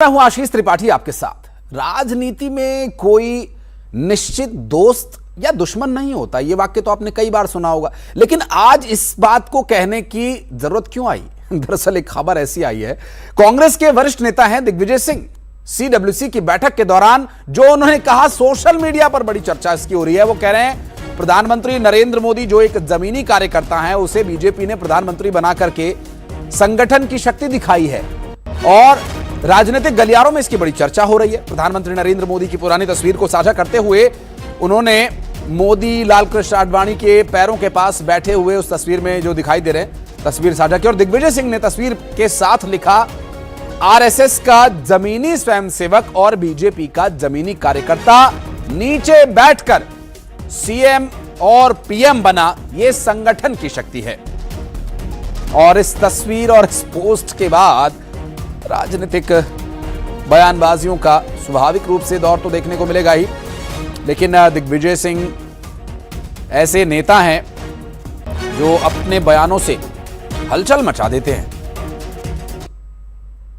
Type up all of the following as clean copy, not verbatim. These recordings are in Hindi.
मैं हूं आशीष त्रिपाठी आपके साथ। राजनीति में कोई निश्चित दोस्त या दुश्मन नहीं होता, यह वाक्य तो आपने कई बार सुना होगा, लेकिन आज इस बात को कहने की जरूरत क्यों आई? दरअसल एक खबर ऐसी आई है, कांग्रेस के वरिष्ठ नेता हैं दिग्विजय सिंह, CWC की बैठक के दौरान जो उन्होंने कहा, सोशल मीडिया पर बड़ी चर्चा इसकी हो रही है। वो कह रहे हैं प्रधानमंत्री नरेंद्र मोदी जो एक जमीनी कार्यकर्ता है, उसे बीजेपी ने प्रधानमंत्री बना करके संगठन की शक्ति दिखाई है और राजनीतिक गलियारों में इसकी बड़ी चर्चा हो रही है। प्रधानमंत्री नरेंद्र मोदी की पुरानी तस्वीर को साझा करते हुए उन्होंने मोदी लाल कृष्ण आडवाणी के पैरों के पास बैठे हुए उस तस्वीर में जो दिखाई दे रहे हैं तस्वीर साझा की और दिग्विजय सिंह ने तस्वीर के साथ लिखा, RSS का जमीनी स्वयंसेवक और बीजेपी का जमीनी कार्यकर्ता नीचे बैठकर CM और PM बना, यह संगठन की शक्ति है। और इस तस्वीर और इस पोस्ट के बाद राजनीतिक बयानबाजियों का स्वाभाविक रूप से दौर तो देखने को मिलेगा ही, लेकिन दिग्विजय सिंह ऐसे नेता हैं जो अपने बयानों से हलचल मचा देते हैं।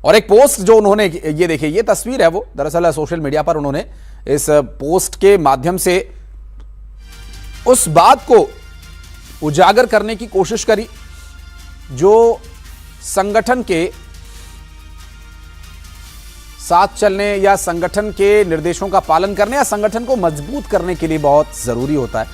और एक पोस्ट जो उन्होंने, ये देखिए, ये तस्वीर है, वो दरअसल सोशल मीडिया पर उन्होंने इस पोस्ट के माध्यम से उस बात को उजागर करने की कोशिश करी जो संगठन के साथ चलने या संगठन के निर्देशों का पालन करने या संगठन को मजबूत करने के लिए बहुत जरूरी होता है।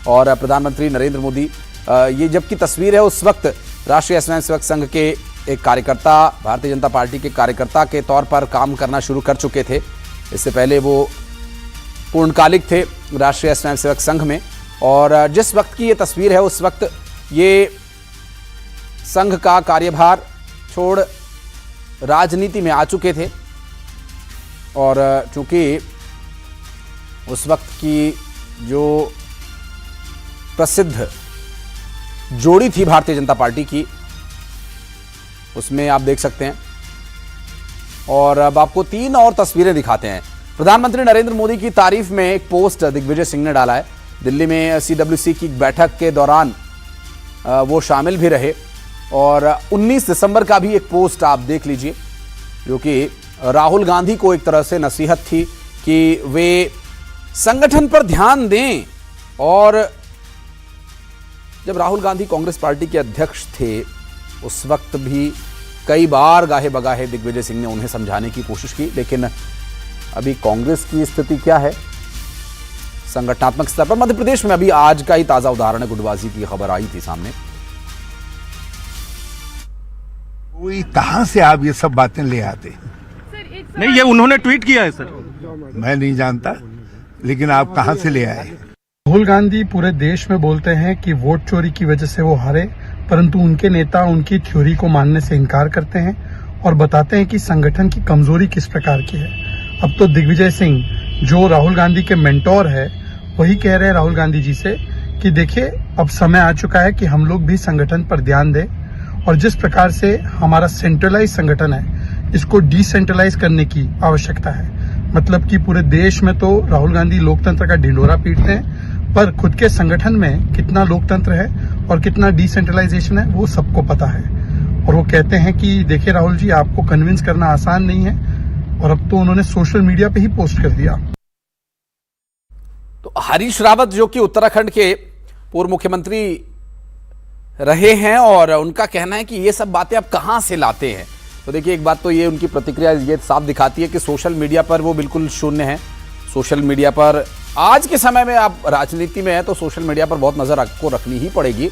और प्रधानमंत्री नरेंद्र मोदी, ये जबकि तस्वीर है उस वक्त राष्ट्रीय स्वयंसेवक संघ के एक कार्यकर्ता, भारतीय जनता पार्टी के कार्यकर्ता के तौर पर काम करना शुरू कर चुके थे। इससे पहले वो पूर्णकालिक थे राष्ट्रीय स्वयंसेवक संघ में, और जिस वक्त की ये तस्वीर है उस वक्त ये संघ का कार्यभार छोड़ राजनीति में आ चुके थे। और चूंकि उस वक्त की जो प्रसिद्ध जोड़ी थी भारतीय जनता पार्टी की, उसमें आप देख सकते हैं। और अब आपको 3 और तस्वीरें दिखाते हैं। प्रधानमंत्री नरेंद्र मोदी की तारीफ में एक पोस्ट दिग्विजय सिंह ने डाला है। दिल्ली में CWC की बैठक के दौरान वो शामिल भी रहे, और 19 दिसंबर का भी एक पोस्ट आप देख लीजिए, जो कि राहुल गांधी को एक तरह से नसीहत थी कि वे संगठन पर ध्यान दें। और जब राहुल गांधी कांग्रेस पार्टी के अध्यक्ष थे, उस वक्त भी कई बार गाहे बगाहे दिग्विजय सिंह ने उन्हें समझाने की कोशिश की, लेकिन अभी कांग्रेस की स्थिति क्या है संगठनात्मक स्तर पर? मध्य प्रदेश में अभी आज का ही ताजा उदाहरण है, गुटबाजी की खबर आई थी सामने। कहां से आप ये सब बातें ले आते हैं? नहीं, ये उन्होंने ट्वीट किया है सर। मैं नहीं जानता, लेकिन आप कहां से ले आए? राहुल गांधी पूरे देश में बोलते हैं कि वोट चोरी की वजह से वो हारे, परंतु उनके नेता उनकी थ्योरी को मानने से इनकार करते हैं और बताते हैं कि संगठन की कमजोरी किस प्रकार की है। अब तो दिग्विजय सिंह, जो राहुल गांधी के मेंटोर है, वही कह रहे हैं राहुल गांधी जी से कि देखिए, अब समय आ चुका है कि हम लोग भी संगठन पर ध्यान दें, और जिस प्रकार से हमारा सेंट्रलाइज संगठन है, इसको डिसेंट्रलाइज करने की आवश्यकता है। मतलब कि पूरे देश में तो राहुल गांधी लोकतंत्र का ढिंढोरा पीटते हैं, पर खुद के संगठन में कितना लोकतंत्र है और कितना डिसेंट्रलाइजेशन है वो सबको पता है। और वो कहते हैं कि देखिए राहुल जी, आपको कन्विंस करना आसान नहीं है। और अब तो उन्होंने सोशल मीडिया पे ही पोस्ट कर दिया। तो हरीश रावत, जो कि उत्तराखंड के पूर्व मुख्यमंत्री रहे हैं, और उनका कहना है कि ये सब बातें आप कहां से लाते हैं। तो देखिए, एक बात तो ये उनकी प्रतिक्रिया ये साफ दिखाती है कि सोशल मीडिया पर वो बिल्कुल शून्य है। सोशल मीडिया पर आज के समय में आप राजनीति में है तो सोशल मीडिया पर बहुत नजर आपको रखनी ही पड़ेगी,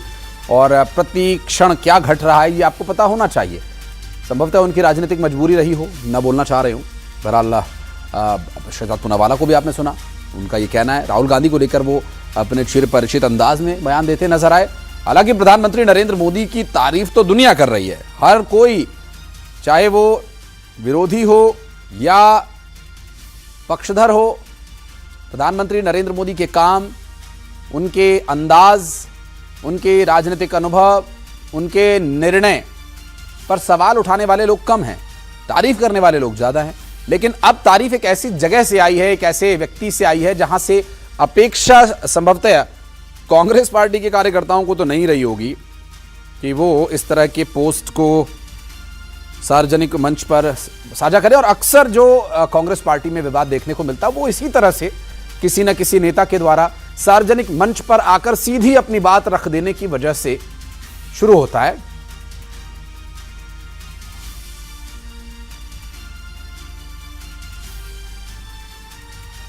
और प्रति क्षण क्या घट रहा है ये आपको पता होना चाहिए। संभवतः उनकी राजनीतिक मजबूरी रही हो, न बोलना चाह रहे हो। बहरहाल शहजाद पूनावाला को भी आपने सुना, उनका ये कहना है। राहुल गांधी को लेकर वो अपने चिर परिचित अंदाज में बयान देते नजर आए। हालांकि प्रधानमंत्री नरेंद्र मोदी की तारीफ तो दुनिया कर रही है, हर कोई, चाहे वो विरोधी हो या पक्षधर हो। प्रधानमंत्री नरेंद्र मोदी के काम, उनके अंदाज, उनके राजनीतिक अनुभव, उनके निर्णय पर सवाल उठाने वाले लोग कम हैं, तारीफ करने वाले लोग ज्यादा हैं। लेकिन अब तारीफ एक ऐसी जगह से आई है, एक ऐसे व्यक्ति से आई है जहां से अपेक्षा संभवतः कांग्रेस पार्टी के कार्यकर्ताओं को तो नहीं रही होगी कि वो इस तरह के पोस्ट को सार्वजनिक मंच पर साझा करें। और अक्सर जो कांग्रेस पार्टी में विवाद देखने को मिलता है वो इसी तरह से किसी न किसी नेता के द्वारा सार्वजनिक मंच पर आकर सीधी अपनी बात रख देने की वजह से शुरू होता है।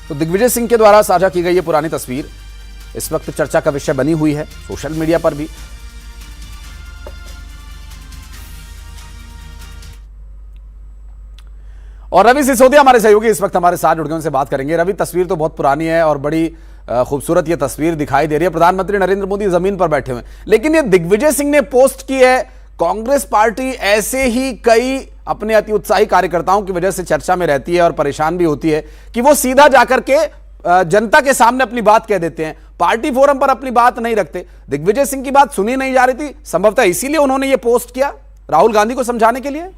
तो दिग्विजय सिंह के द्वारा साझा की गई ये पुरानी तस्वीर इस वक्त चर्चा का विषय बनी हुई है सोशल मीडिया पर भी। और रवि सिसोदिया हमारे सहयोगी इस वक्त हमारे साथ जुड़ गए, उनसे बात करेंगे। रवि, तस्वीर तो बहुत पुरानी है और बड़ी खूबसूरत ये तस्वीर दिखाई दे रही है। प्रधानमंत्री नरेंद्र मोदी जमीन पर बैठे हुए हैं, लेकिन ये दिग्विजय सिंह ने पोस्ट की है। कांग्रेस पार्टी ऐसे ही कई अपने अति उत्साही कार्यकर्ताओं की वजह से चर्चा में रहती है और परेशान भी होती है कि वो सीधा जाकर के जनता के सामने अपनी बात कह देते हैं, पार्टी फोरम पर अपनी बात नहीं रखते। दिग्विजय सिंह की बात सुनी नहीं जा रही थी, संभवतः इसीलिए उन्होंने ये पोस्ट किया राहुल गांधी को समझाने के लिए।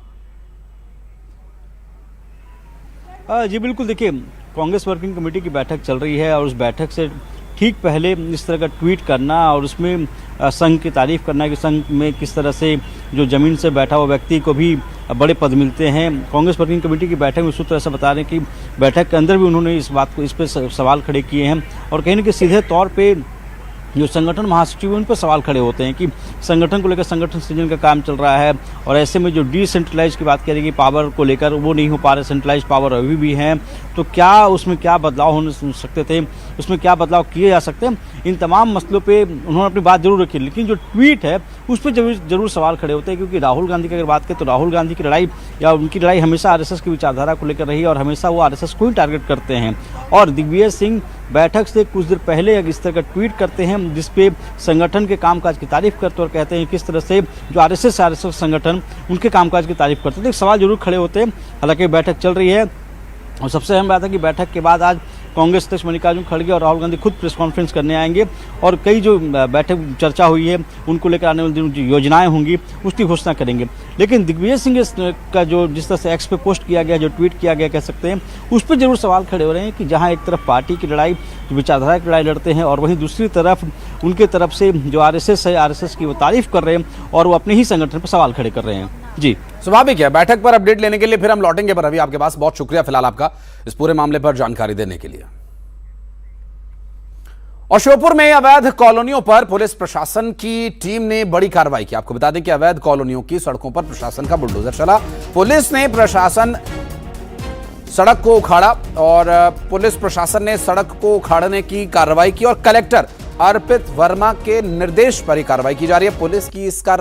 जी बिल्कुल, देखिए कांग्रेस वर्किंग कमेटी की बैठक चल रही है और उस बैठक से ठीक पहले इस तरह का ट्वीट करना और उसमें संघ की तारीफ करना कि संघ में किस तरह से जो जमीन से बैठा हुआ व्यक्ति को भी बड़े पद मिलते हैं। कांग्रेस वर्किंग कमेटी की बैठक में सूत्र ऐसा बता रहे हैं कि बैठक के अंदर भी उन्होंने इस बात को, इस पर सवाल खड़े किए हैं और कहीं ना कहीं सीधे तौर पे जो संगठन महासचिव उन पर सवाल खड़े होते हैं कि संगठन को लेकर संगठन सृजन का काम चल रहा है और ऐसे में जो डिसेंट्रलाइज की बात करेंगे पावर को लेकर वो नहीं हो पा रहे, सेंट्रलाइज पावर अभी भी है, तो क्या उसमें क्या बदलाव हो सकते थे, उसमें क्या बदलाव किए जा सकते हैं, इन तमाम मसलों पे उन्होंने अपनी बात जरूर रखी। लेकिन जो ट्वीट है उस पर जरूर सवाल खड़े होते हैं क्योंकि राहुल गांधी की अगर बात करें तो राहुल गांधी की लड़ाई या उनकी लड़ाई हमेशा आरएसएस की विचारधारा को लेकर रही और हमेशा वो आरएसएस को ही टारगेट करते हैं। और दिग्विजय सिंह बैठक से कुछ देर पहले इस तरह का ट्वीट करते हैं जिसपे संगठन के कामकाज की तारीफ करते और कहते हैं किस तरह से जो आरएसएस संगठन उनके कामकाज की तारीफ करते हैं। तो एक सवाल जरूर खड़े होते हैं। हालांकि बैठक चल रही है और सबसे अहम बात है कि बैठक के बाद आज कांग्रेस अध्यक्ष मल्लिकार्जुन खड़गे और राहुल गांधी खुद प्रेस कॉन्फ्रेंस करने आएंगे और कई जो बैठक चर्चा हुई है उनको लेकर आने वाले दिनों जो योजनाएं होंगी उसकी घोषणा करेंगे। लेकिन दिग्विजय सिंह का जो जिस तरह से एक्स पे पोस्ट किया गया, जो ट्वीट किया गया कह सकते हैं, उस पर जरूर सवाल खड़े हो रहे हैं कि जहां एक तरफ पार्टी की लड़ाई, विचारधारा की लड़ाई लड़ते हैं और वहीं दूसरी तरफ उनके तरफ से जो आरएसएस है, आरएसएस की वो तारीफ कर रहे हैं और वो अपने ही संगठन पर सवाल खड़े कर रहे हैं। जी स्वाभाविक है। बैठक पर अपडेट लेने के लिए फिर हम लौटेंगे, पर अभी आपके पास बहुत शुक्रिया फिलहाल आपका इस पूरे मामले पर जानकारी देने के लिए। और श्योपुर में अवैध कॉलोनियों पर पुलिस प्रशासन की टीम ने बड़ी कार्रवाई की। आपको बता दें कि अवैध कॉलोनियों की सड़कों पर प्रशासन का बुलडोजर चला। पुलिस ने प्रशासन सड़क को उखाड़ा और पुलिस प्रशासन ने सड़क को उखाड़ने की कार्रवाई की और कलेक्टर अर्पित वर्मा के निर्देश पर ही कार्रवाई की जा रही है। पुलिस की इस कार्रवाई